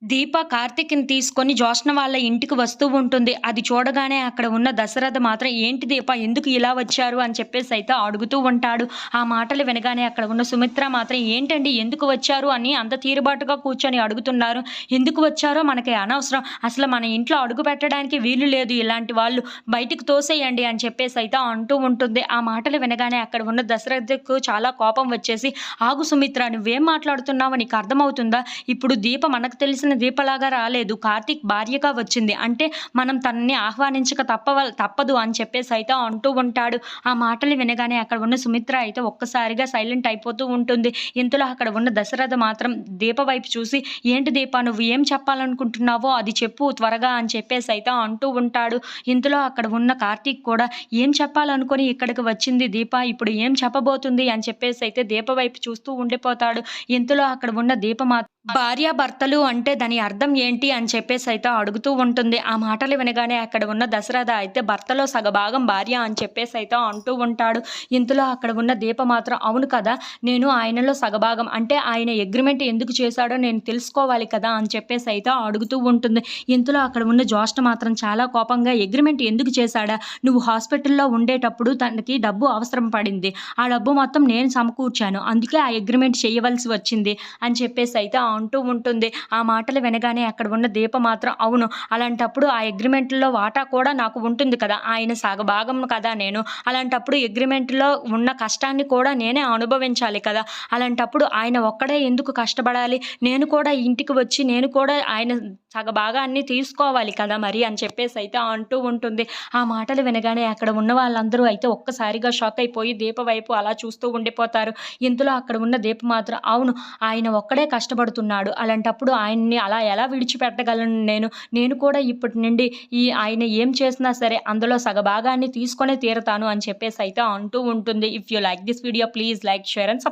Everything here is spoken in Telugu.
దీప కార్తీక్‌ని తీసుకొని జోష్న వాళ్ళ ఇంటికి వస్తూ ఉంటుంది. అది చూడగానే అక్కడ ఉన్న దశరథ మాత్రం "ఏంటి దీప ఎందుకు ఇలా వచ్చారు?" అని చెప్పేసైతే అడుగుతూ ఉంటాడు. ఆ మాటలు వినగానే అక్కడ ఉన్న సుమిత్ర మాత్రం "ఏంటండి ఎందుకు వచ్చారు?" అని అంత తీరుబాటుగా కూర్చొని అడుగుతున్నారు. "ఎందుకు వచ్చారో మనకి అనవసరం. అసలు మన ఇంట్లో అడుగు పెట్టడానికి వీలు లేదు. ఇలాంటి వాళ్ళు బయటికి తోసేయండి" అని చెప్పేసైతే అంటూ ఉంటుంది. ఆ మాటలు వినగానే అక్కడ ఉన్న దశరథకు చాలా కోపం వచ్చేసి "ఆగు సుమిత్ర నువ్వేం మాట్లాడుతున్నావో నీకు అర్థమవుతుందా? ఇప్పుడు దీప మనకు తెలిసిన దీపలాగా రాలేదు. కార్తీక్ భార్యగా వచ్చింది. అంటే మనం తనని ఆహ్వానించక తప్పదు అని చెప్పేసైతే అంటూ ఉంటాడు. ఆ మాటలు వినగానే అక్కడ ఉన్న సుమిత్ర అయితే ఒక్కసారిగా సైలెంట్ అయిపోతూ ఉంటుంది. ఇంతలో అక్కడ ఉన్న దశరథ మాత్రం దీప వైపు చూసి "ఏంటి దీప నువ్వు ఏం చెప్పాలనుకుంటున్నావో అది చెప్పు త్వరగా" అని చెప్పేసైతే అంటూ ఉంటాడు. ఇంతలో అక్కడ ఉన్న కార్తీక్ కూడా "ఏం చెప్పాలనుకోని ఇక్కడికి వచ్చింది దీప. ఇప్పుడు ఏం చెప్పబోతుంది" అని చెప్పేసైతే దీప వైపు చూస్తూ ఉండిపోతాడు. ఇంతలో అక్కడ ఉన్న దీప భార్యాభర్తలు అంటే దాని అర్థం ఏంటి అని చెప్పేసైతే అడుగుతూ ఉంటుంది. ఆ మాటలు వినగానే అక్కడ ఉన్న దశరథ అయితే భర్తలో సగభాగం భార్య అని చెప్పేసైతే అంటూ ఉంటాడు. ఇంతలో అక్కడ ఉన్న దీప మాత్రం "అవును కదా! నేను ఆయనలో సగభాగం అంటే ఆయన అగ్రీమెంట్ ఎందుకు చేశాడో నేను తెలుసుకోవాలి కదా!" అని చెప్పేసైతే అడుగుతూ ఉంటుంది. ఇంతలో అక్కడ ఉన్న జోష్న మాత్రం చాలా కోపంగా "అగ్రీమెంట్ ఎందుకు చేశాడా? నువ్వు హాస్పిటల్‌లో ఉండేటప్పుడు తనకి డబ్బు అవసరం పడింది. ఆ డబ్బు మొత్తం నేను సమకూర్చాను. అందుకే ఆ అగ్రీమెంట్ చేయవలసి వచ్చింది" అని చెప్పేసైతే అంటూ ఉంటుంది. ఆ మాటలు వినగానే అక్కడ ఉన్న దీప మాత్రం "అవును. అలాంటప్పుడు ఆ అగ్రీమెంట్‌లో వాటా కూడా నాకు ఉంటుంది కదా! ఆయన సగభాగం కదా నేను. అలాంటప్పుడు అగ్రీమెంట్‌లో ఉన్న కష్టాన్ని కూడా నేనే అనుభవించాలి కదా! అలాంటప్పుడు ఆయన ఒక్కడే ఎందుకు కష్టపడాలి? నేను కూడా ఇంటికి వచ్చి నేను కూడా ఆయన సగభాగాన్ని తీసుకోవాలి కదా మరి" అని చెప్పేసైతే అంటూ ఉంటుంది. ఆ మాటలు వినగానే అక్కడ ఉన్న వాళ్ళందరూ అయితే ఒక్కసారిగా షాక్ అయిపోయి దీప వైపు అలా చూస్తూ ఉండిపోతారు. ఇంతలో అక్కడ ఉన్న దీప మాత్రం "అవును. ఆయన ఒక్కడే కష్టపడుతున్నాడు. అలాంటప్పుడు ఆయన్ని అలా ఎలా విడిచిపెట్టగలను నేను? నేను కూడా ఇప్పటి నుండి ఆయన ఏం చేసినా సరే అందులో సగభాగాన్ని తీసుకొనే తీరతాను" అని చెప్పేసైతే అంటూ ఉంటుంది. If you like this video please like, share and